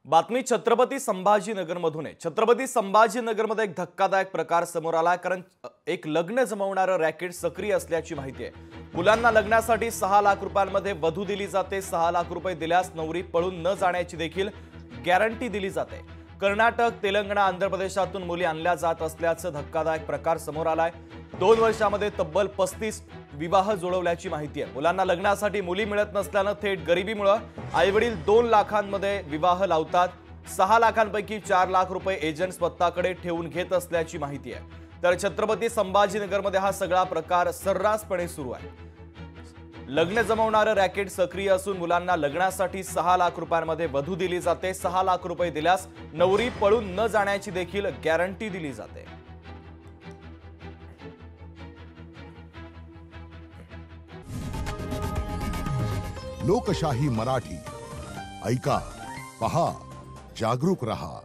बातमी छत्रपती संभाजीनगरमधून आहे। छत्रपती संभाजीनगरमध्ये एक धक्कादायक प्रकार समोर आलाय, कारण एक लग्न जमवणारं रॅकेट सक्रिय असल्याची माहिती आहे। मुलांना लग्नासाठी 6 लाख रुपयांमध्ये वधू दिली जाते। 6 लाख रुपये दिल्यास नवरी पळून न जाण्याची देखील गॅरंटी दिली जाते। कर्नाटक, तेलंगणा, आंध्र प्रदेशातून मुली आणल्या जात असल्याचं धक्कादायक प्रकार समोर आलाय। 2 वर्षांमध्ये तब्बल 35 विवाह जुळवल्याची माहिती आहे। मुलांना लग्नासाठी मुली मिळत नसल्यानं थेट गरिबीमुळे आईवडील 2 लाखांमध्ये विवाह लावतात। 6 लाखांपैकी 4 लाख रुपये एजंट स्वतःकडे ठेवून घेत असल्याची माहिती आहे। तर छत्रपती संभाजीनगरमध्ये हा सगळा प्रकार सर्रासपणे सुरू आहे। लग्न जमवणारं रॅकेट सक्रिय असून मुलांना लग्नासाठी 6 लाख रुपयांमध्ये वधू दिली जाते। 6 लाख रुपये दिल्यास नवरी पळून न जाण्याची देखील गॅरंटी दिली जाते। लोकशाही मराठी ऐका, पहा, जागरूक रहा।